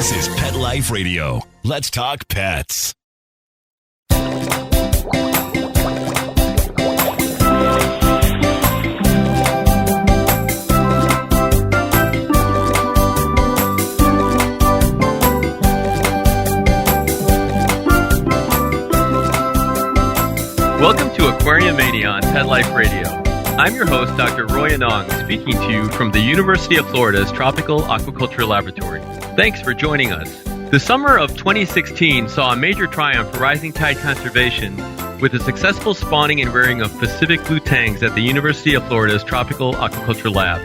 This is Pet Life Radio. Let's talk pets. Welcome to Aquariumania on Pet Life Radio. I'm your host, Dr. Roy Anong, speaking to you from the University of Florida's Tropical Aquaculture Laboratory. Thanks for joining us. The summer of 2016 saw a major triumph for rising tide conservation with the successful spawning and rearing of Pacific Blue Tangs at the University of Florida's Tropical Aquaculture Lab.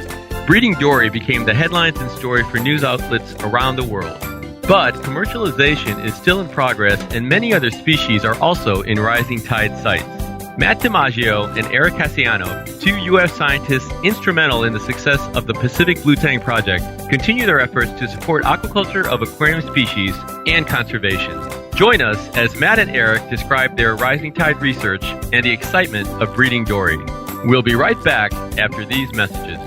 Breeding Dory became the headlines and story for news outlets around the world. But commercialization is still in progress, and many other species are also in rising tide sites. Matt DiMaggio and Eric Cassiano, two U.S. scientists instrumental in the success of the Pacific Blue Tang project, continue their efforts to support aquaculture of aquarium species and conservation. Join us as Matt and Eric describe their rising tide research and the excitement of breeding Dory. We'll be right back after these messages.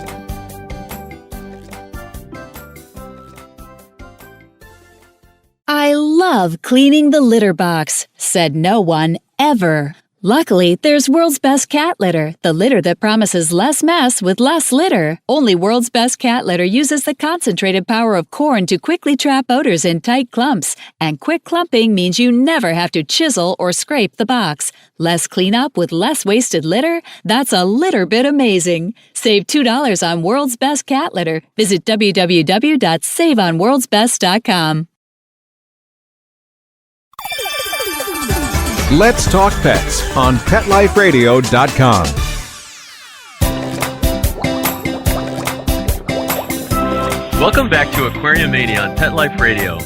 I love cleaning the litter box, said no one ever. Luckily, there's World's Best Cat Litter, the litter that promises less mess with less litter. Only World's Best Cat Litter uses the concentrated power of corn to quickly trap odors in tight clumps. And quick clumping means you never have to chisel or scrape the box. Less cleanup with less wasted litter? That's a litter bit amazing. Save $2 on World's Best Cat Litter. Visit www.saveonworldsbest.com. Let's Talk Pets on PetLifeRadio.com. Welcome back to Aquariumania on Pet Life Radio.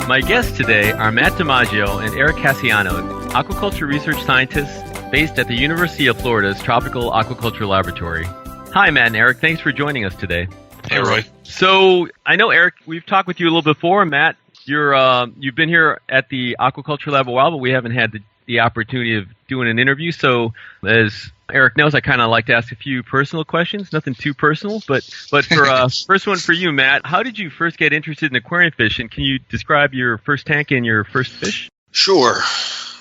My guests today are Matt DiMaggio and Eric Cassiano, aquaculture research scientists based at the University of Florida's Tropical Aquaculture Laboratory. Hi, Matt and Eric. Thanks for joining us today. Hey, Roy. So I know, Eric, we've talked with you a little before. Matt, you've been here at the Aquaculture Lab a while, but we haven't had the opportunity of doing an interview. So as Eric knows, I kind of like to ask a few personal questions, nothing too personal, but for first one for you, Matt, how did you first get interested in aquarium fish, and can you describe your first tank and your first fish? Sure.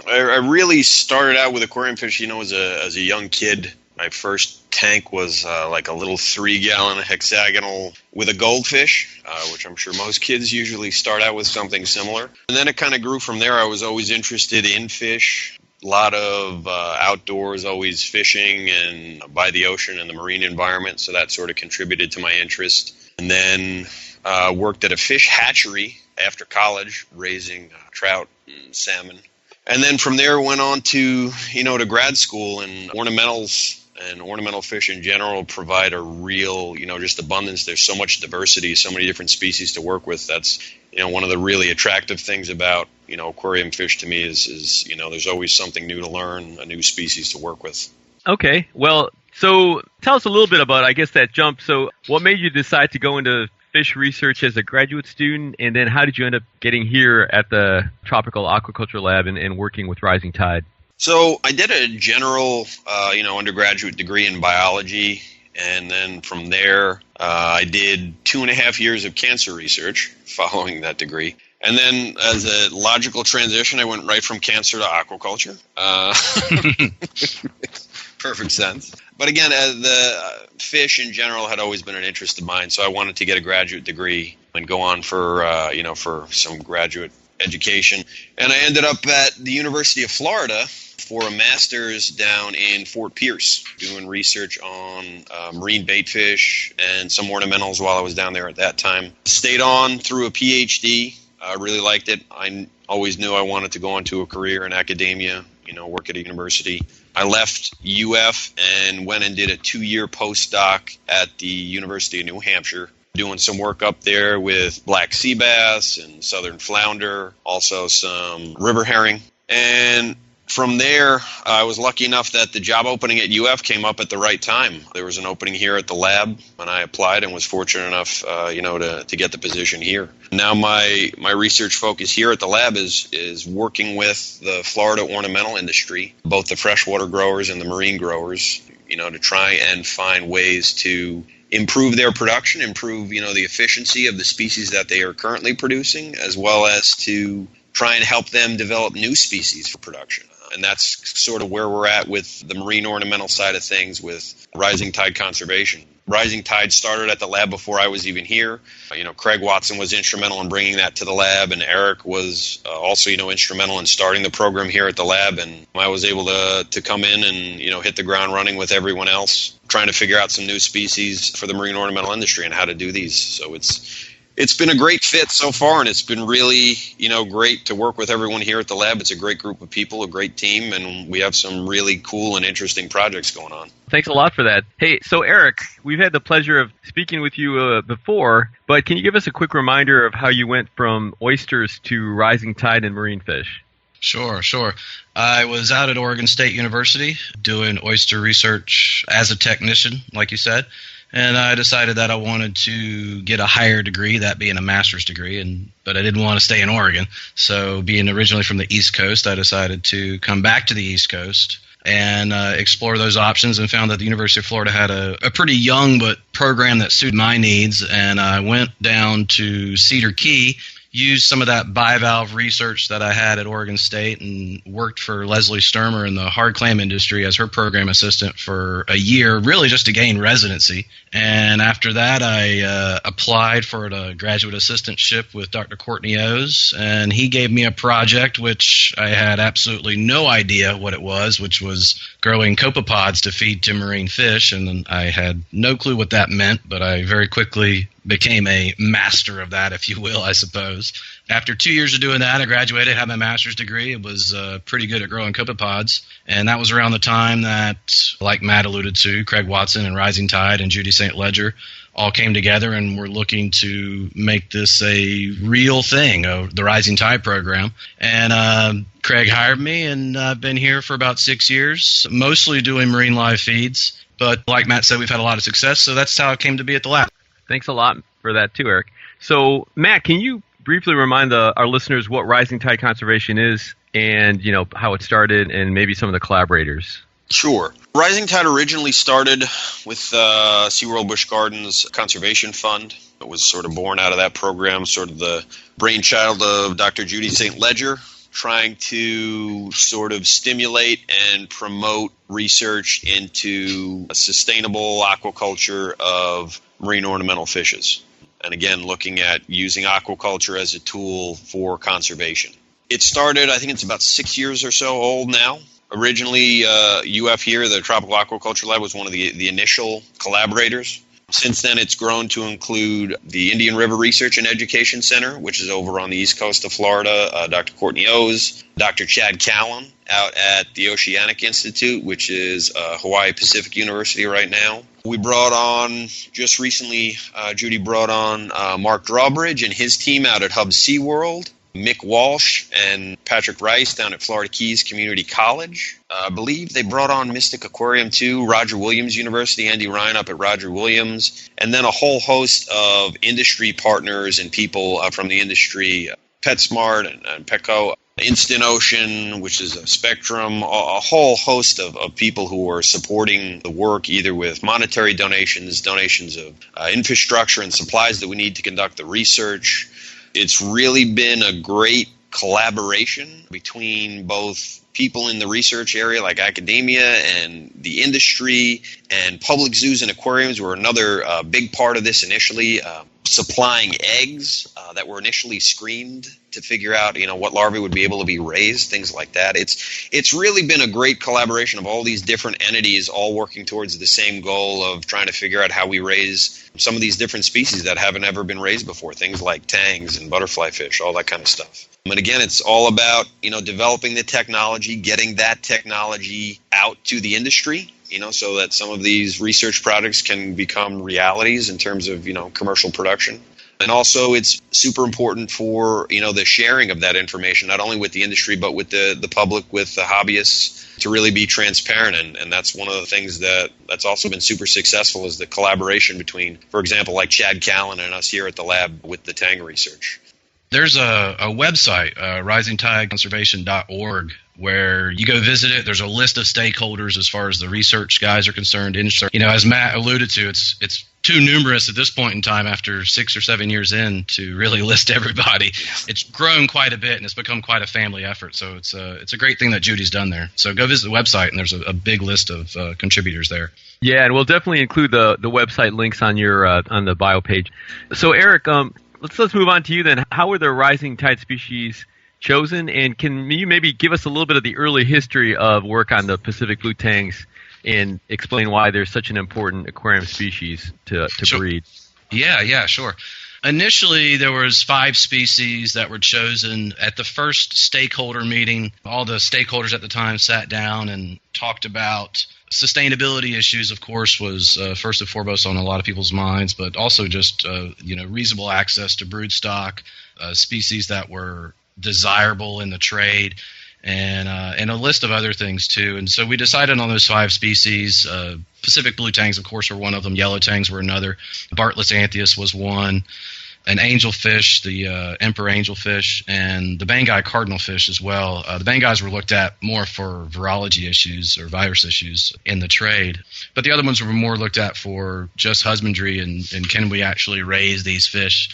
I really started out with aquarium fish, as a young kid. My first tank was like a little 3-gallon hexagonal with a goldfish, which I'm sure most kids usually start out with something similar. And then it kind of grew from there. I was always interested in fish, a lot of outdoors, always fishing and by the ocean and the marine environment. So that sort of contributed to my interest. And then worked at a fish hatchery after college, raising trout and salmon. And then from there went on to grad school, and ornamentals and ornamental fish in general provide a real, just abundance. There's so much diversity, so many different species to work with. That's, one of the really attractive things about, aquarium fish to me is there's always something new to learn, a new species to work with. Okay. Well, so tell us a little bit about, I guess, that jump. So what made you decide to go into fish research as a graduate student, and then how did you end up getting here at the Tropical Aquaculture Lab and working with Rising Tide? So I did a general, undergraduate degree in biology, and then from there I did 2.5 years of cancer research following that degree. And then as a logical transition, I went right from cancer to aquaculture. Perfect sense. But again, the fish in general had always been an interest of mine, so I wanted to get a graduate degree and go on for some graduate education. And I ended up at the University of Florida for a master's down in Fort Pierce, doing research on marine bait fish and some ornamentals while I was down there at that time. Stayed on through a PhD. I really liked it. I always knew I wanted to go into a career in academia, work at a university. I left UF and went and did a 2-year postdoc at the University of New Hampshire, doing some work up there with black sea bass and southern flounder, also some river herring. And from there, I was lucky enough that the job opening at UF came up at the right time. There was an opening here at the lab, and I applied and was fortunate enough, to get the position here. Now my research focus here at the lab is working with the Florida ornamental industry, both the freshwater growers and the marine growers, to try and find ways to improve their production, improve, the efficiency of the species that they are currently producing, as well as to try and help them develop new species for production. And that's sort of where we're at with the marine ornamental side of things with Rising Tide Conservation. Rising Tide started at the lab before I was even here. Craig Watson was instrumental in bringing that to the lab, and Eric was also, instrumental in starting the program here at the lab. And I was able to come in and, hit the ground running with everyone else, trying to figure out some new species for the marine ornamental industry and how to do these. So it's been a great fit so far, and it's been really, great to work with everyone here at the lab. It's a great group of people, a great team, and we have some really cool and interesting projects going on. Thanks a lot for that. Hey, so Eric, we've had the pleasure of speaking with you before, but can you give us a quick reminder of how you went from oysters to rising tide and marine fish? Sure. I was out at Oregon State University doing oyster research as a technician, like you said. And I decided that I wanted to get a higher degree, that being a master's degree, but I didn't want to stay in Oregon. So being originally from the East Coast, I decided to come back to the East Coast and explore those options, and found that the University of Florida had a pretty young but program that suited my needs. And I went down to Cedar Key, used some of that bivalve research that I had at Oregon State, and worked for Leslie Sturmer in the hard clam industry as her program assistant for a year, really just to gain residency. And after that, I applied for a graduate assistantship with Dr. Courtney O's, and he gave me a project which I had absolutely no idea what it was, which was growing copepods to feed to marine fish. And I had no clue what that meant, but I very quickly became a master of that, if you will, I suppose. After 2 years of doing that, I graduated, had my master's degree. It was pretty good at growing copepods. And that was around the time that, like Matt alluded to, Craig Watson and Rising Tide and Judy St. Ledger all came together and were looking to make this a real thing, the Rising Tide program. And Craig hired me, and I've been here for about 6 years, mostly doing marine live feeds. But like Matt said, we've had a lot of success, so that's how it came to be at the lab. Thanks a lot for that too, Eric. So, Matt, can you briefly remind our listeners what Rising Tide Conservation is, and how it started, and maybe some of the collaborators? Sure. Rising Tide originally started with SeaWorld Busch Gardens Conservation Fund. It was sort of born out of that program, sort of the brainchild of Dr. Judy St. Ledger, trying to sort of stimulate and promote research into a sustainable aquaculture of marine ornamental fishes. And again, looking at using aquaculture as a tool for conservation. It started, I think it's about 6 years or so old now. Originally, UF here, the Tropical Aquaculture Lab, was one of the initial collaborators. Since then, it's grown to include the Indian River Research and Education Center, which is over on the east coast of Florida, Dr. Courtney O's, Dr. Chad Callan out at the Oceanic Institute, which is Hawaii Pacific University right now. We brought on, just recently, Judy brought on Mark Drawbridge and his team out at Hub SeaWorld, Mick Walsh and Patrick Rice down at Florida Keys Community College. I believe they brought on Mystic Aquarium too, Roger Williams University, Andy Ryan up at Roger Williams, and then a whole host of industry partners and people from the industry, PetSmart and Petco, Instant Ocean, which is a Spectrum, a whole host of people who are supporting the work either with monetary donations of infrastructure and supplies that we need to conduct the research. It's really been a great collaboration between both people in the research area like academia and the industry, and public zoos and aquariums were another big part of this initially. Supplying eggs that were initially screened to figure out, what larvae would be able to be raised, things like that. It's really been a great collaboration of all these different entities all working towards the same goal of trying to figure out how we raise some of these different species that haven't ever been raised before, things like tangs and butterfly fish, all that kind of stuff. And again, it's all about, developing the technology, getting that technology out to the industry, so that some of these research projects can become realities in terms of, commercial production. And also it's super important for, the sharing of that information, not only with the industry, but with the public, with the hobbyists, to really be transparent. And that's one of the things that's also been super successful is the collaboration between, for example, like Chad Callan and us here at the lab with the Tang research. There's a website, risingtideconservation.org, where you go visit it. There's a list of stakeholders as far as the research guys are concerned. As Matt alluded to, it's too numerous at this point in time after 6 or 7 years in to really list everybody. It's grown quite a bit, and it's become quite a family effort. So it's a great thing that Judy's done there. So go visit the website, and there's a big list of contributors there. Yeah, and we'll definitely include the website links on your on the bio page. So Eric, let's move on to you then. How were the rising tide species chosen, and can you maybe give us a little bit of the early history of work on the Pacific Blue Tangs and explain why they're such an important aquarium species to breed? Yeah, sure. Initially, there was 5 species that were chosen at the first stakeholder meeting. All the stakeholders at the time sat down and talked about sustainability issues, of course, was first and foremost on a lot of people's minds, but also just reasonable access to broodstock, species that were desirable in the trade, and a list of other things too. And so we decided on those 5 species. Pacific Blue Tangs, of course, were one of them. Yellow Tangs were another. Bartlett's Anthias was one. An angelfish, the emperor angelfish, and the Banggai cardinalfish as well. The Banggais were looked at more for virology issues or virus issues in the trade. But the other ones were more looked at for just husbandry and can we actually raise these fish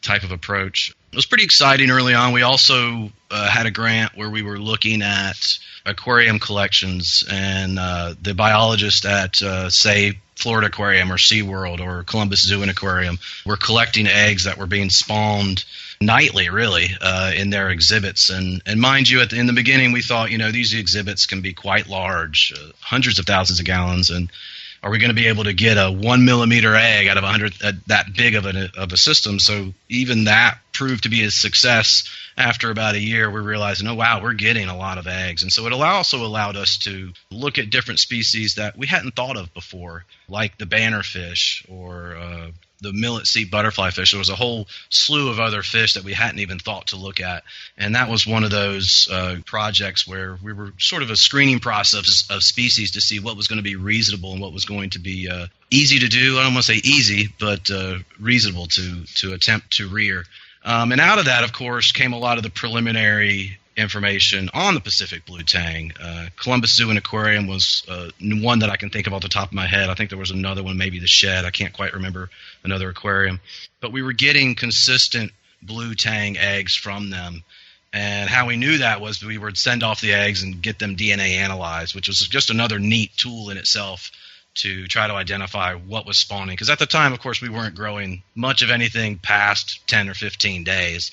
type of approach. It was pretty exciting early on. We also had a grant where we were looking at aquarium collections, and the biologists at, say, Florida Aquarium or SeaWorld or Columbus Zoo and Aquarium were collecting eggs that were being spawned nightly, really, in their exhibits. And mind you, in the beginning, we thought, these exhibits can be quite large, hundreds of thousands of gallons, and are we going to be able to get a 1 millimeter egg out of 100 that big of a system? So even that proved to be a success. After about a year, we're realizing, oh, wow, we're getting a lot of eggs. And so it also allowed us to look at different species that we hadn't thought of before, like the bannerfish or the millet sea butterfly fish. There was a whole slew of other fish that we hadn't even thought to look at. And that was one of those projects where we were sort of a screening process of species to see what was going to be reasonable and what was going to be easy to do. I don't want to say easy, but reasonable to attempt to rear. And out of that, of course, came a lot of the preliminary information on the Pacific Blue Tang. Columbus Zoo and Aquarium was one that I can think of off the top of my head. I think there was another one, maybe the Shed. I can't quite remember another aquarium. But we were getting consistent blue tang eggs from them. And how we knew that was we would send off the eggs and get them DNA analyzed, which was just another neat tool in itself to try to identify what was spawning. Because at the time, of course, we weren't growing much of anything past 10 or 15 days.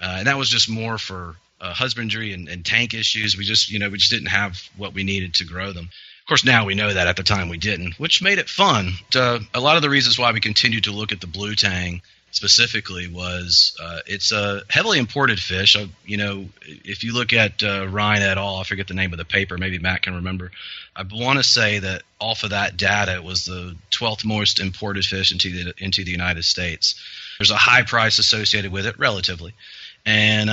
And that was just more for husbandry and tank issues. We just didn't have what we needed to grow them. Of course, now we know that. At the time we didn't, which made it fun. A lot of the reasons why we continued to look at the blue tang specifically was it's a heavily imported fish. If you look at Ryan et al., I forget the name of the paper, maybe Matt can remember. I want to say that off of that data, it was the 12th most imported fish into the United States. There's a high price associated with it, relatively. And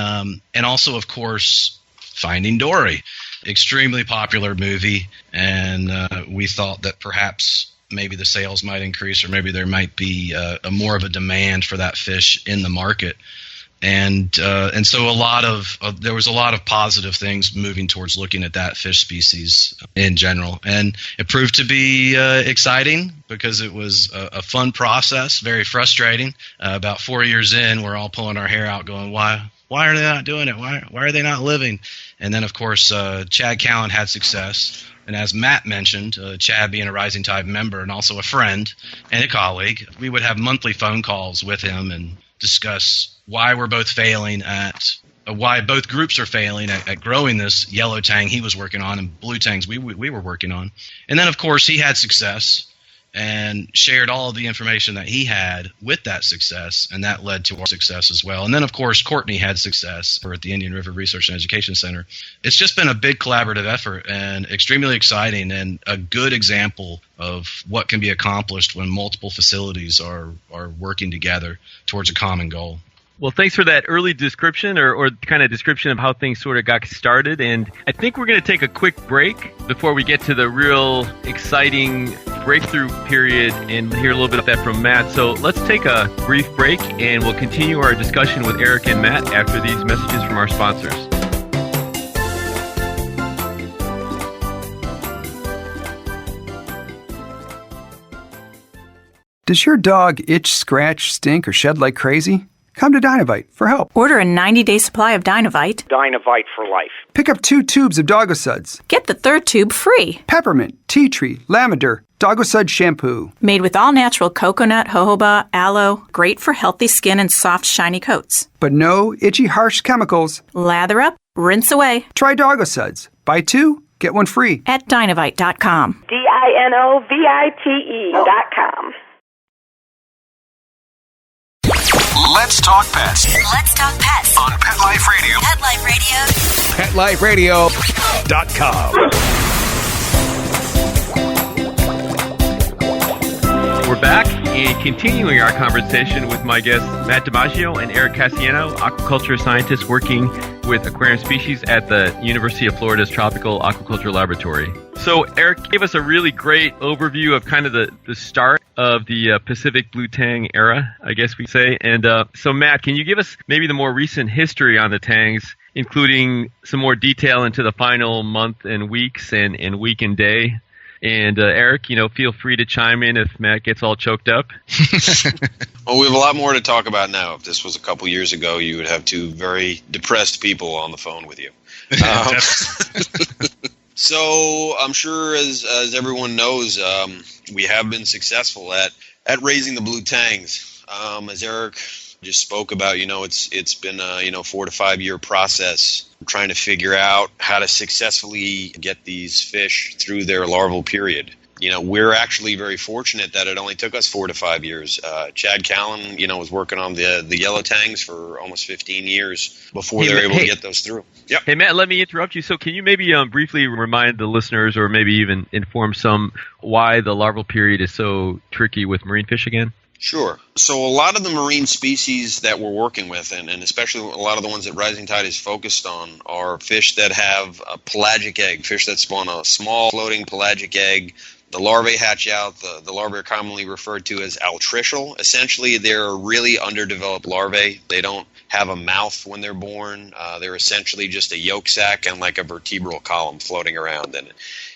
also, of course, Finding Dory. Extremely popular movie, and we thought that perhaps maybe the sales might increase, or maybe there might be a more of a demand for that fish in the market, and so there was a lot of positive things moving towards looking at that fish species in general, and it proved to be exciting because it was a fun process, very frustrating. About 4 years in, we're all pulling our hair out, going, why are they not doing it? Why are they not living? And then, of course, Chad Callan had success. And as Matt mentioned, Chad being a Rising Tide member and also a friend and a colleague, we would have monthly phone calls with him and discuss why we're both failing why both groups are failing at growing this yellow tang he was working on and blue tangs we were working on. And then, of course, he had success and shared all of the information that he had with that success, and that led to our success as well. And then, of course, Courtney had success at the Indian River Research and Education Center. It's just been a big collaborative effort and extremely exciting, and a good example of what can be accomplished when multiple facilities are working together towards a common goal. Well, thanks for that early description or kind of description of how things sort of got started. And I think we're going to take a quick break before we get to the real exciting breakthrough period and hear a little bit of that from Matt. So let's take a brief break and we'll continue our discussion with Eric and Matt after these messages from our sponsors. Does your dog itch, scratch, stink, or shed like crazy? Come to Dynovite for help. Order a 90-day supply of Dynovite. Dynovite for life. Pick up 2 tubes of Doggosuds. Get the 3rd tube free. Peppermint, tea tree, lavender, Doggosud shampoo. Made with all-natural coconut, jojoba, aloe. Great for healthy skin and soft, shiny coats. But no itchy, harsh chemicals. Lather up, rinse away. Try Doggosuds. Buy 2, get 1 free. At Dynovite.com. DINOVITE.com. Let's talk pets Let's talk pets on Pet Life Radio. Pet Life Radio. PetLifeRadio.com. We're back and continuing our conversation with my guests, Matt DiMaggio and Eric Cassiano, aquaculture scientists working with aquarium species at the University of Florida's Tropical Aquaculture Laboratory. So Eric gave us a really great overview of kind of the start of the Pacific Blue Tang era, I guess we say. And so Matt, can you give us maybe the more recent history on the tangs, including some more detail into the final month and weeks and week and day? And Eric, feel free to chime in if Matt gets all choked up. Well, we have a lot more to talk about now. If this was a couple years ago, you would have 2 very depressed people on the phone with you. So I'm sure, as everyone knows, we have been successful at raising the blue tangs. As Eric just spoke about, it's been a 4 to 5 year process trying to figure out how to successfully get these fish through their larval period. We're actually very fortunate that it only took us 4 to 5 years. Chad Callan, was working on the yellow tangs for almost 15 years before they were able to get those through. Yep. Hey, Matt, let me interrupt you. So can you maybe briefly remind the listeners, or maybe even inform some, why the larval period is so tricky with marine fish again? Sure. So a lot of the marine species that we're working with, and especially a lot of the ones that Rising Tide is focused on, are fish that have a pelagic egg, fish that spawn a small floating pelagic egg. The larvae hatch out. The larvae are commonly referred to as altricial. Essentially, they're really underdeveloped larvae. They don't have a mouth when they're born. They're essentially just a yolk sac and like a vertebral column floating around. And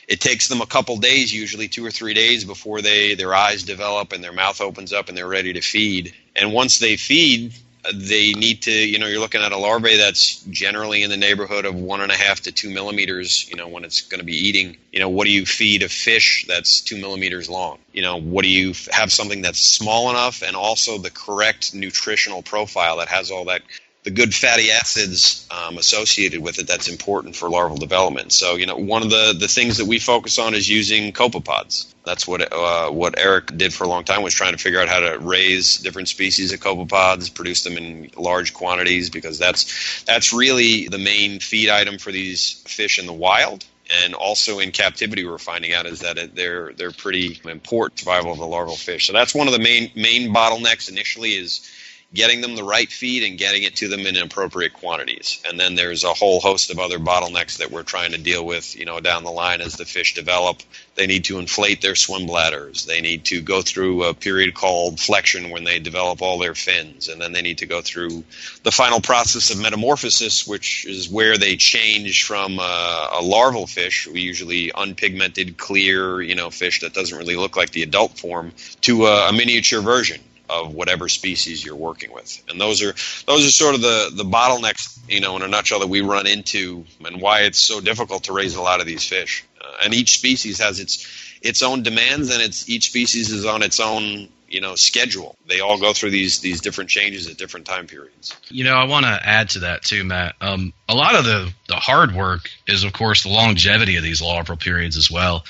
it takes them a couple days, usually 2 or 3 days, before their eyes develop and their mouth opens up and they're ready to feed. And once they feed, they need to, you're looking at a larvae that's generally in the neighborhood of 1.5 to 2 millimeters, when it's going to be eating. What do you feed a fish that's 2 millimeters long? What do you have something that's small enough and also the correct nutritional profile that has all that, the good fatty acids associated with it that's important for larval development. So, one of the things that we focus on is using copepods. That's what Eric did for a long time, was trying to figure out how to raise different species of copepods, produce them in large quantities, because that's really the main feed item for these fish in the wild. And also in captivity, we're finding out is that they're pretty important survival of the larval fish. So that's one of the main bottlenecks initially, is getting them the right feed and getting it to them in appropriate quantities. And then there's a whole host of other bottlenecks that we're trying to deal with, down the line as the fish develop. They need to inflate their swim bladders. They need to go through a period called flexion when they develop all their fins. And then they need to go through the final process of metamorphosis, which is where they change from a larval fish, usually unpigmented, clear, fish that doesn't really look like the adult form, to a miniature version of whatever species you're working with. And those are sort of the bottlenecks, in a nutshell, that we run into, and why it's so difficult to raise a lot of these fish. And each species has its own demands, and each species is on its own schedule. They all go through these different changes at different time periods. I want to add to that too, Matt. A lot of the hard work is, of course, the longevity of these larval periods as well.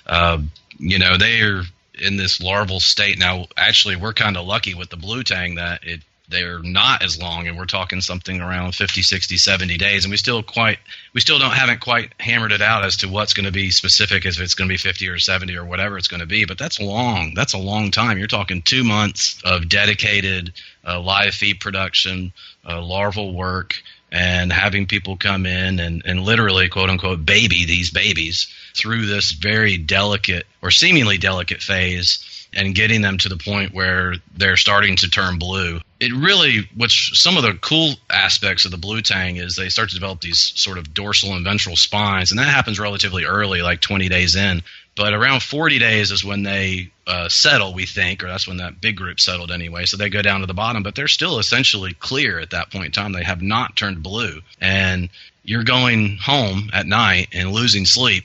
They are in this larval state now. Actually, we're kind of lucky with the blue tang that they're not as long, and we're talking something around 50, 60, 70 days, and we still haven't quite hammered it out as to what's going to be specific, if it's going to be 50 or 70 or whatever it's going to be. But that's long. That's a long time. You're talking 2 months of dedicated live feed production, larval work, and having people come in and literally, quote unquote, baby these babies through this very delicate or seemingly delicate phase, and getting them to the point where they're starting to turn blue. It really, which some of the cool aspects of the blue tang is they start to develop these sort of dorsal and ventral spines, and that happens relatively early, like 20 days in. But around 40 days is when they settle, we think, or that's when that big group settled anyway. So they go down to the bottom, but they're still essentially clear at that point in time. They have not turned blue. And you're going home at night and losing sleep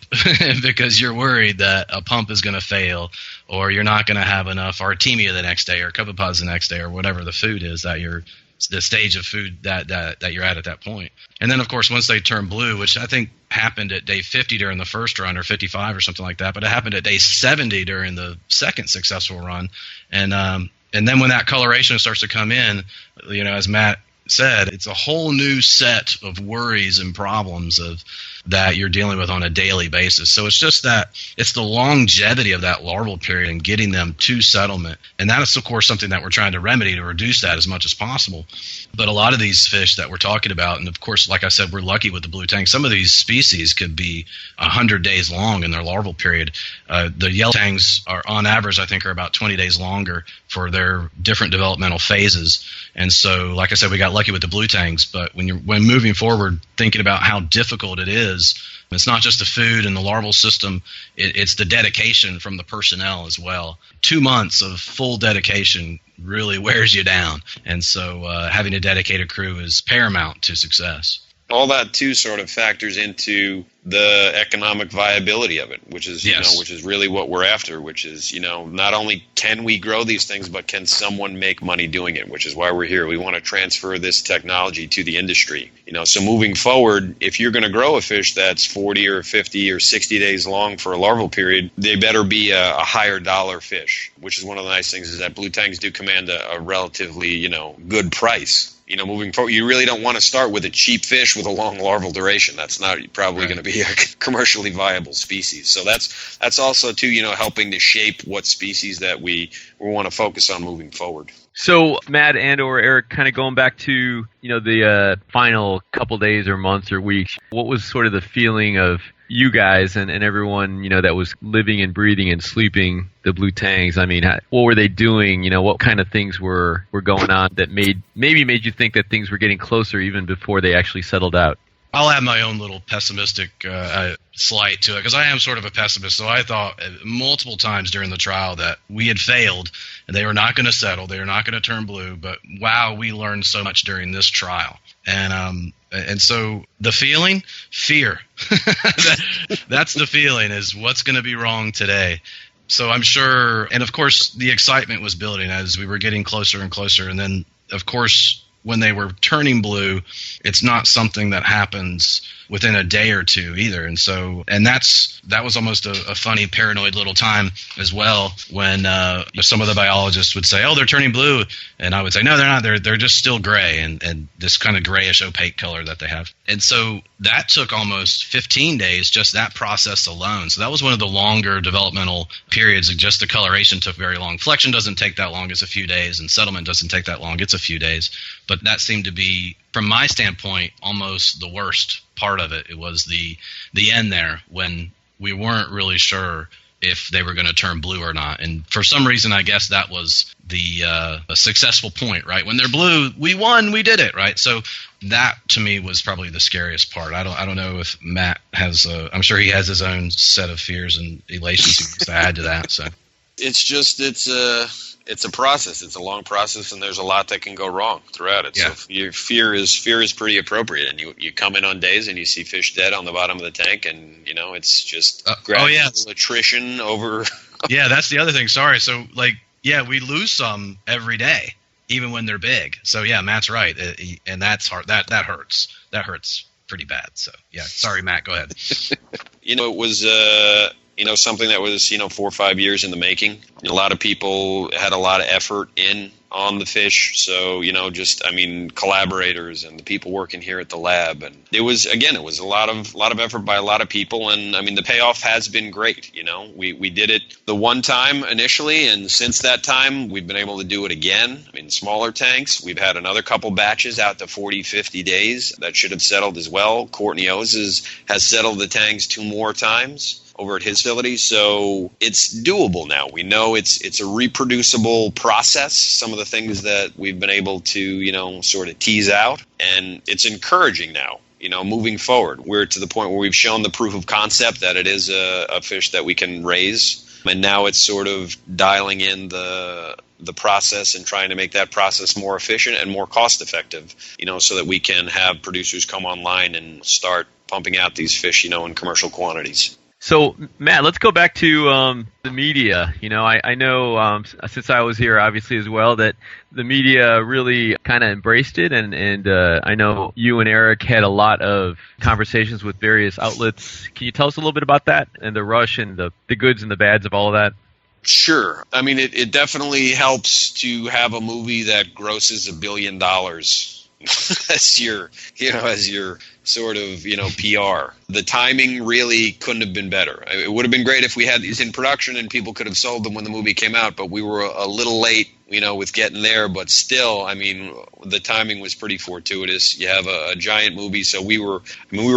because you're worried that a pump is going to fail, or you're not going to have enough Artemia the next day or copepods the next day, or whatever the food is that the stage of food that you're at that point. And then, of course, once they turn blue, which I think happened at day 50 during the first run, or 55 or something like that, but it happened at day 70 during the second successful run. And then when that coloration starts to come in, as Matt said, it's a whole new set of worries and problems that you're dealing with on a daily basis. So it's just that it's the longevity of that larval period and getting them to settlement. And that is, of course, something that we're trying to remedy to reduce that as much as possible. But a lot of these fish that we're talking about, and of course, like I said, we're lucky with the blue tang. Some of these species could be 100 days long in their larval period. The yellow tangs are, on average, I think, are about 20 days longer for their different developmental phases. And so, like I said, we got lucky with the blue tangs. But when moving forward, thinking about how difficult it is, it's not just the food and the larval system, it's the dedication from the personnel as well. 2 months of full dedication really wears you down. And so having a dedicated crew is paramount to success. All that too sort of factors into the economic viability of it, which is which is really what we're after, which is, not only can we grow these things, but can someone make money doing it, which is why we're here. We want to transfer this technology to the industry. So moving forward, if you're going to grow a fish that's 40 or 50 or 60 days long for a larval period, they better be a higher dollar fish, which is one of the nice things is that blue tangs do command a relatively, good price. Moving forward, you really don't want to start with a cheap fish with a long larval duration. That's not probably going to be a commercially viable species. So that's also too, helping to shape what species that we want to focus on moving forward. So Matt and or Eric, kind of going back to, the final couple days or months or weeks, what was sort of the feeling of you guys and everyone, that was living and breathing and sleeping the blue tangs? I mean, what were they doing? What kind of things were going on that maybe made you think that things were getting closer even before they actually settled out? I'll add my own little pessimistic slight to it, because I am sort of a pessimist. So I thought multiple times during the trial that we had failed and they were not going to settle. They were not going to turn blue. But wow, we learned so much during this trial. And so the feeling, fear. That's the feeling, is what's going to be wrong today. So I'm sure, and of course the excitement was building as we were getting closer and closer. And then, of course, when they were turning blue, it's not something that happens within a day or two either. And so, that was almost a funny paranoid little time as well, when some of the biologists would say, oh, they're turning blue. And I would say, no, they're not. They're just still gray, and this kind of grayish opaque color that they have. And so that took almost 15 days, just that process alone. So that was one of the longer developmental periods. Just the coloration took very long. Flexion doesn't take that long. It's a few days. And settlement doesn't take that long. It's a few days. But that seemed to be, from my standpoint, almost the worst part of it. It was the end there, when we weren't really sure if they were going to turn blue or not. And for some reason, I guess that was a successful point, right? When they're blue, we won, we did it, right? So that to me was probably the scariest part. I don't know if Matt has, I'm sure he has his own set of fears and elations he wants to add to that. So it's a process. It's a long process, and there's a lot that can go wrong throughout it. Yeah. So your fear is pretty appropriate. And you come in on days and you see fish dead on the bottom of the tank, and it's just gradual attrition over. Yeah, that's the other thing. Sorry. So we lose some every day, even when they're big. So yeah, Matt's right, and that's hard. That hurts. That hurts pretty bad. So yeah, sorry, Matt. Go ahead. It was. Something that was, 4 or 5 years in the making. A lot of people had a lot of effort on the fish. So, collaborators and the people working here at the lab. And it was a lot of effort by a lot of people. And the payoff has been great. We did it the one time initially. And since that time, we've been able to do it again. Smaller tanks. We've had another couple batches out to 40, 50 days that should have settled as well. Courtney O's has settled the tanks 2 more times over at his facility. So it's doable now. We know it's a reproducible process, some of the things that we've been able to, sort of tease out. And it's encouraging now. moving forward. We're to the point where we've shown the proof of concept that it is a fish that we can raise, and now it's sort of dialing in the process and trying to make that process more efficient and more cost effective, so that we can have producers come online and start pumping out these fish, in commercial quantities. So, Matt, let's go back to the media. I know since I was here, obviously, as well, that the media really kind of embraced it. And I know you and Eric had a lot of conversations with various outlets. Can you tell us a little bit about that and the rush and the goods and the bads of all of that? Sure. I mean, it definitely helps to have a movie that grosses $1 billion as your sort of, PR. The timing really couldn't have been better. It would have been great if we had these in production and people could have sold them when the movie came out, but we were a little late, with getting there. But still, I mean, the timing was pretty fortuitous. You have a giant movie, so we were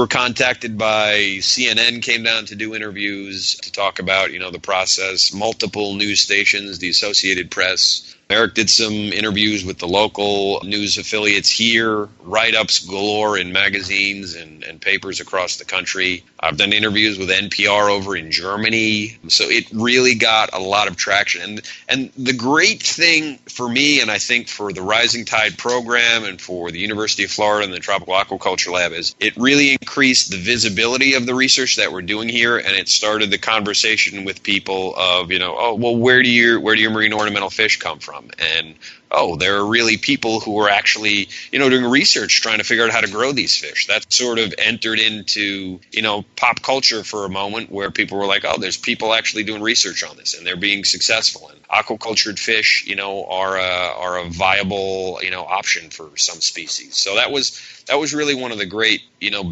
contacted by CNN, came down to do interviews to talk about, the process, multiple news stations, the Associated Press. Eric did some interviews with the local news affiliates here, write-ups galore in magazines and papers across the country. I've done interviews with NPR over in Germany. So it really got a lot of traction. And the great thing for me, and I think for the Rising Tide program and for the University of Florida and the Tropical Aquaculture Lab, is it really increased the visibility of the research that we're doing here, and it started the conversation with people of, where do your marine ornamental fish come from? And there are really people who are actually, doing research trying to figure out how to grow these fish. That sort of entered into, pop culture for a moment, where people were like, there's people actually doing research on this and they're being successful. And aquacultured fish, are a viable, option for some species. So that was really one of the great,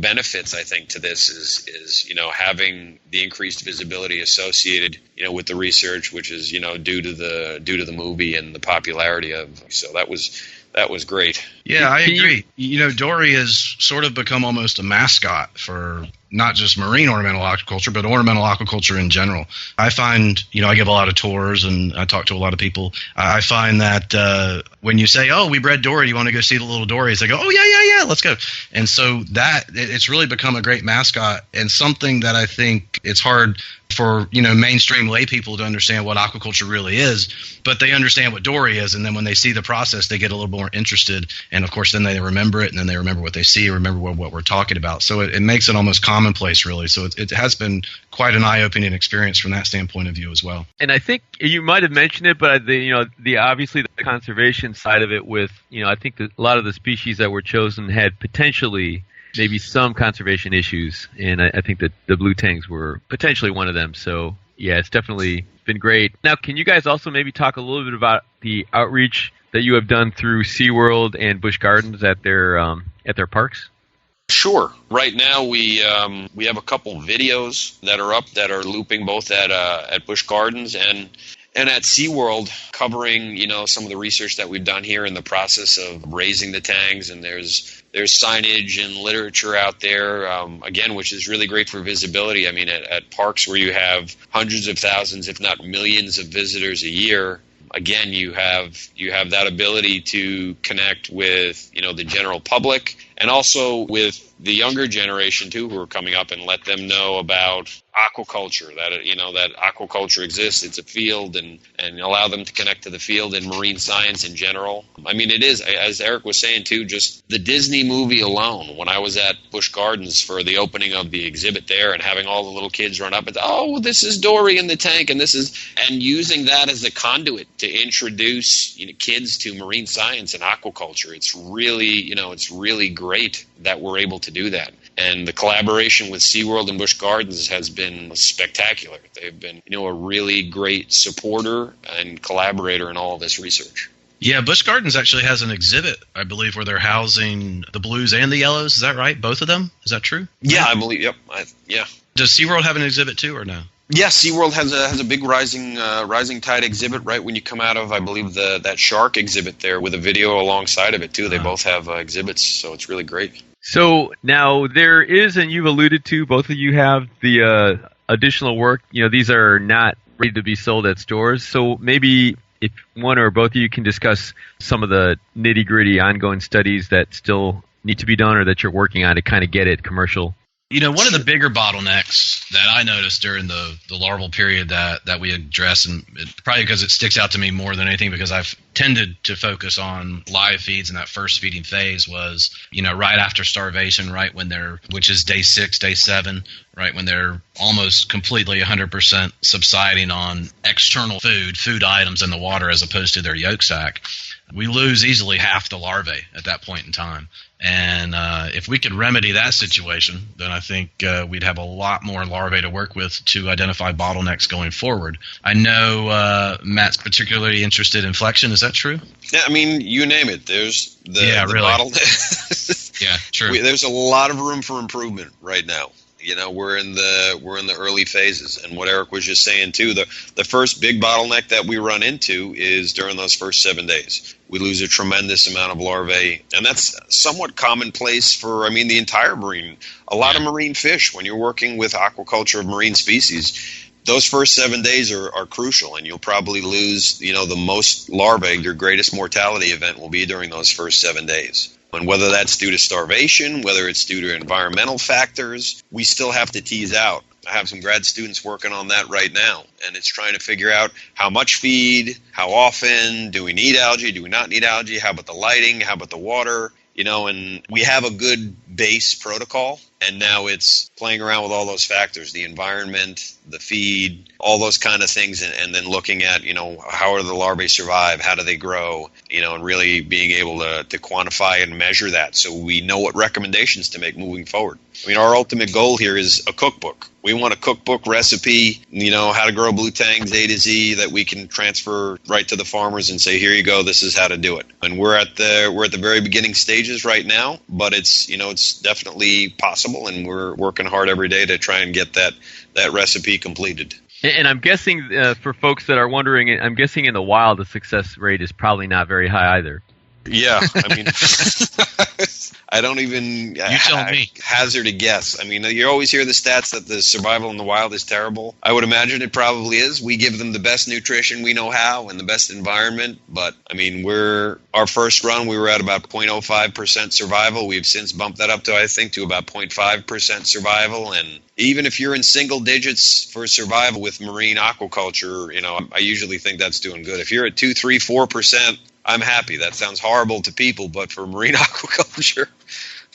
benefits, I think, to this is having the increased visibility associated, with the research, which is, due to the movie and the popularity of. So that was great. Yeah, I agree. Dory has sort of become almost a mascot for not just marine ornamental aquaculture, but ornamental aquaculture in general. I find, I give a lot of tours and I talk to a lot of people. I find that when you say, we bred Dory, you want to go see the little Dories? They go, yeah, let's go. And so it's really become a great mascot, and something that I think it's hard for, mainstream lay people to understand what aquaculture really is, but they understand what Dory is. And then when they see the process, they get a little more interested. And of course, then they remember it, and then they remember what they see, remember what we're talking about. So it makes it almost commonplace, really. So it has been quite an eye-opening experience from that standpoint of view as well. And I think you might have mentioned it, but the obviously the conservation side of it with, I think that a lot of the species that were chosen had potentially maybe some conservation issues, and I think that the blue tangs were potentially one of them. So yeah, it's definitely been great. Now, can you guys also maybe talk a little bit about the outreach that you have done through SeaWorld and Busch Gardens at their parks? Sure. Right now we have a couple videos that are up that are looping both at Busch Gardens and at SeaWorld, covering, some of the research that we've done here in the process of raising the tangs. And there's signage and literature out there, again, which is really great for visibility. I mean, at parks where you have hundreds of thousands, if not millions of visitors a year, again, you have that ability to connect with, the general public, and also with the younger generation too, who are coming up, and let them know about aquaculture, that aquaculture exists. It's a field, and allow them to connect to the field and marine science in general. I mean, it is, as Eric was saying too, just the Disney movie alone. When I was at Busch Gardens for the opening of the exhibit there, and having all the little kids run up and this is Dory in the tank, and using that as a conduit to introduce kids to marine science and aquaculture. It's really great that we're able to do that. And the collaboration with SeaWorld and Busch Gardens has been spectacular. They've been, a really great supporter and collaborator in all of this research. Yeah, Busch Gardens actually has an exhibit, I believe, where they're housing the blues and the yellows. Is that right? Both of them? Is that true? Yeah, I believe. Yep. Yeah. Does SeaWorld have an exhibit too, or no? Yeah, SeaWorld has a big rising tide exhibit right when you come out of, I believe, that shark exhibit there, with a video alongside of it too. They both have exhibits, so it's really great. So now there is, and you've alluded to, both of you have the additional work. These are not ready to be sold at stores. So maybe if one or both of you can discuss some of the nitty-gritty ongoing studies that still need to be done or that you're working on to kind of get it commercial? One of the bigger bottlenecks that I noticed during the larval period that we address, and probably because it sticks out to me more than anything because I've tended to focus on live feeds in that first feeding phase, was, right after starvation, right when which is day 6, day 7, right when they're almost completely 100% subsiding on external food items in the water as opposed to their yolk sac. We lose easily half the larvae at that point in time. And if we could remedy that situation, then I think we'd have a lot more larvae to work with to identify bottlenecks going forward. I know Matt's particularly interested in flexion. Is that true? Yeah, I mean, you name it. There's the really. bottleneck. Yeah, true. There's a lot of room for improvement right now. We're in the early phases, and what Eric was just saying too. The first big bottleneck that we run into is during those first 7 days. We lose a tremendous amount of larvae, and that's somewhat commonplace for the entire marine. A lot of marine fish. When you're working with aquaculture of marine species, those first 7 days are crucial, and you'll probably lose the most larvae. Your greatest mortality event will be during those first 7 days. And whether that's due to starvation, whether it's due to environmental factors, we still have to tease out. I have some grad students working on that right now, and it's trying to figure out how much feed, how often, do we need algae, do we not need algae, how about the lighting, how about the water, and we have a good base protocol, and now it's playing around with all those factors, the environment, the feed, all those kind of things, and then looking at, how do the larvae survive, how do they grow, and really being able to quantify and measure that so we know what recommendations to make moving forward. Our ultimate goal here is a cookbook. We want a cookbook recipe, how to grow blue tangs A to Z that we can transfer right to the farmers and say, here you go, this is how to do it. And we're at the very beginning stages right now, but it's definitely possible, and we're working hard every day to try and get that recipe completed. And I'm guessing for folks that are wondering, I'm guessing in the wild the success rate is probably not very high either. Yeah, I don't even hazard a guess. You always hear the stats that the survival in the wild is terrible. I would imagine it probably is. We give them the best nutrition we know how and the best environment. But, our first run, we were at about 0.05% survival. We've since bumped that up to, I think, to about 0.5% survival. And even if you're in single digits for survival with marine aquaculture, I usually think that's doing good. If you're at 2, 3, 4%, I'm happy. That sounds horrible to people, but for marine aquaculture,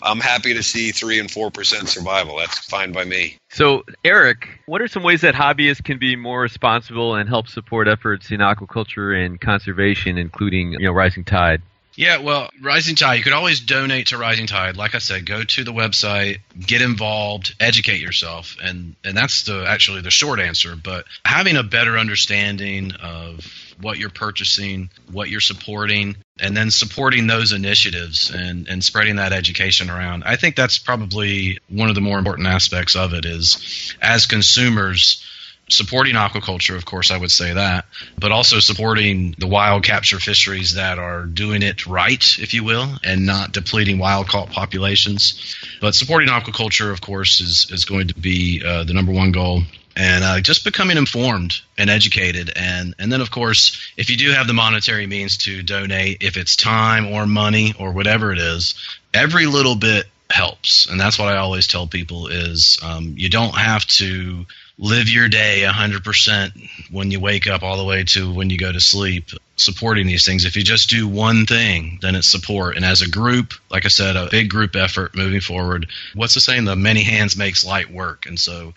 I'm happy to see 3 and 4% survival. That's fine by me. So, Eric, what are some ways that hobbyists can be more responsible and help support efforts in aquaculture and conservation, including, Rising Tide? Yeah, well, Rising Tide, you could always donate to Rising Tide. Like I said, go to the website, get involved, educate yourself, and that's actually the short answer. But having a better understanding of what you're purchasing, what you're supporting, and then supporting those initiatives and spreading that education around. I think that's probably one of the more important aspects of it is, as consumers, supporting aquaculture, of course, I would say that, but also supporting the wild capture fisheries that are doing it right, if you will, and not depleting wild caught populations. But supporting aquaculture, of course, is going to be the number one goal. And just becoming informed and educated. And then, of course, if you do have the monetary means to donate, if it's time or money or whatever it is, every little bit helps. And that's what I always tell people is you don't have to live your day 100% when you wake up all the way to when you go to sleep supporting these things. If you just do one thing, then it's support. And as a group, like I said, a big group effort moving forward. What's the saying? The many hands makes light work. And so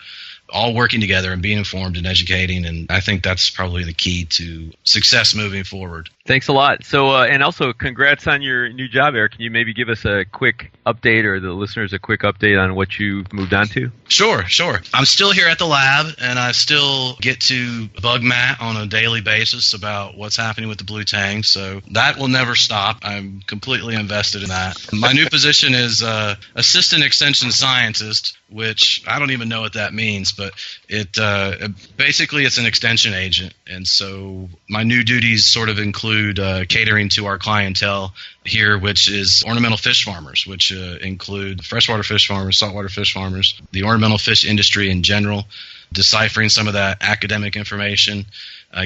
all working together and being informed and educating, and I think that's probably the key to success moving forward. Thanks a lot. So, and also, congrats on your new job, Eric. Can you maybe give us a quick update, or the listeners a quick update on what you moved on to? Sure. I'm still here at the lab, and I still get to bug Matt on a daily basis about what's happening with the Blue Tang, so that will never stop. I'm completely invested in that. My new position is Assistant Extension Scientist, which I don't even know what that means, but it basically it's an extension agent. And so my new duties sort of include catering to our clientele here, which is ornamental fish farmers, which include freshwater fish farmers, saltwater fish farmers, the ornamental fish industry in general, deciphering some of that academic information,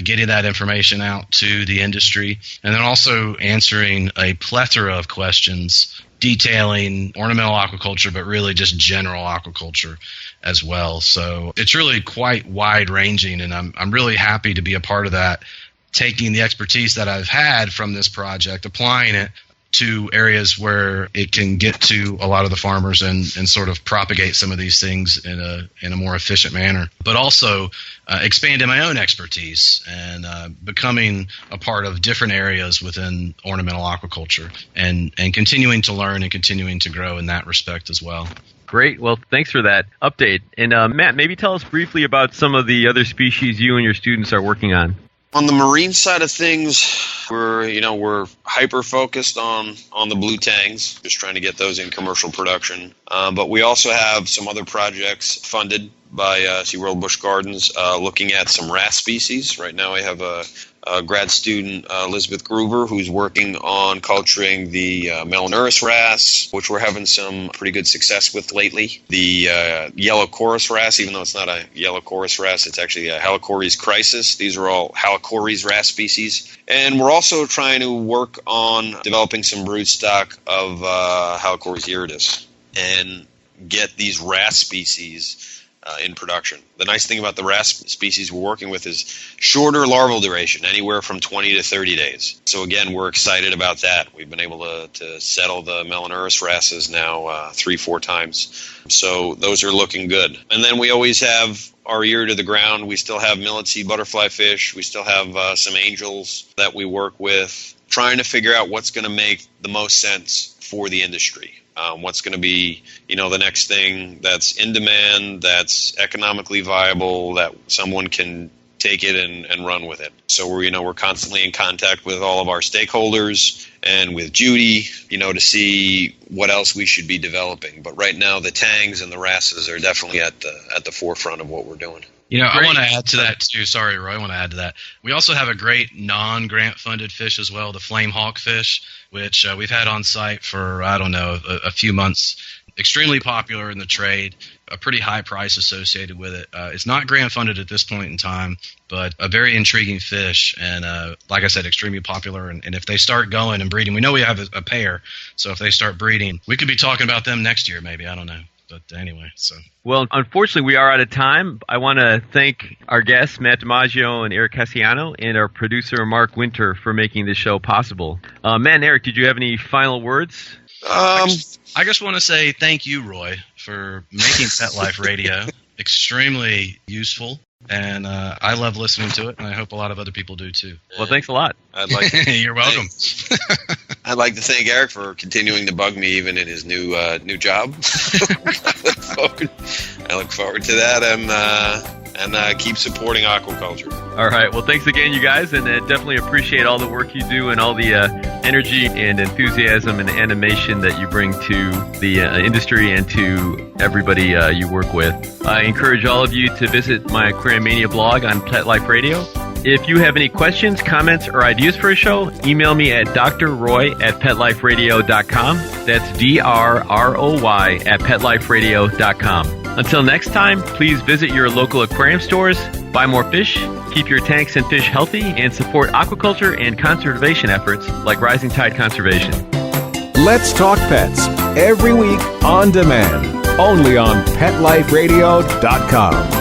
getting that information out to the industry, and then also answering a plethora of questions detailing ornamental aquaculture, but really just general aquaculture as well. So it's really quite wide ranging, and I'm really happy to be a part of that, taking the expertise that I've had from this project, applying it to areas where it can get to a lot of the farmers and sort of propagate some of these things in a more efficient manner, but also expanding my own expertise and becoming a part of different areas within ornamental aquaculture and continuing to learn and continuing to grow in that respect as well. Great. Well, thanks for that update. And Matt, maybe tell us briefly about some of the other species you and your students are working on. On the marine side of things, we're hyper focused on the blue tangs, just trying to get those in commercial production. But we also have some other projects funded by SeaWorld Busch Gardens, looking at some wrasse species. Right now, I have a grad student, Elizabeth Gruber, who's working on culturing the Melanurus wrasse, which we're having some pretty good success with lately. The yellow chorus wrasse, even though it's not a yellow chorus wrasse, it's actually a Halichories crisis. These are all Halichories wrasse species. And we're also trying to work on developing some broodstock of Halichories iridis and get these wrasse species in production. The nice thing about the wrasse species we're working with is shorter larval duration, anywhere from 20 to 30 days. So again, we're excited about that. We've been able to settle the Melanurus wrasses now 3-4 times. So those are looking good. And then we always have our ear to the ground. We still have millet sea butterfly fish. We still have some angels that we work with, trying to figure out what's going to make the most sense for the industry. What's going to be, the next thing that's in demand, that's economically viable, that someone can take it and run with it. So we're constantly in contact with all of our stakeholders and with Judy, to see what else we should be developing. But right now, the tangs and the wrasses are definitely at the forefront of what we're doing. I want to add to that too. Sorry, Roy, I want to add to that. We also have a great non-grant funded fish as well, the flame hawk fish, which we've had on site for, a few months. Extremely popular in the trade, a pretty high price associated with it. It's not grant funded at this point in time, but a very intriguing fish. And like I said, extremely popular. And if they start going and breeding, we know we have a pair. So if they start breeding, we could be talking about them next year, maybe. I don't know. But anyway, so. Well, unfortunately, we are out of time. I want to thank our guests, Matt DiMaggio and Eric Cassiano, and our producer, Mark Winter, for making this show possible. Matt and Eric, did you have any final words? I just want to say thank you, Roy, for making Pet Life Radio extremely useful. And I love listening to it, and I hope a lot of other people do too. Well, thanks a lot. You're welcome. I'd like to thank Eric for continuing to bug me even in his new job. I look forward to that and keep supporting aquaculture. All right. Well, thanks again, you guys, and definitely appreciate all the work you do and all the energy and enthusiasm and animation that you bring to the industry and to everybody you work with. I encourage all of you to visit my Aquariumania blog on Pet Life Radio. If you have any questions, comments, or ideas for a show, email me at drroy@petliferadio.com. That's DrRoy at petliferadio.com. Until next time, please visit your local aquarium stores, buy more fish, keep your tanks and fish healthy, and support aquaculture and conservation efforts like Rising Tide Conservation. Let's Talk Pets, every week on demand, only on PetLifeRadio.com.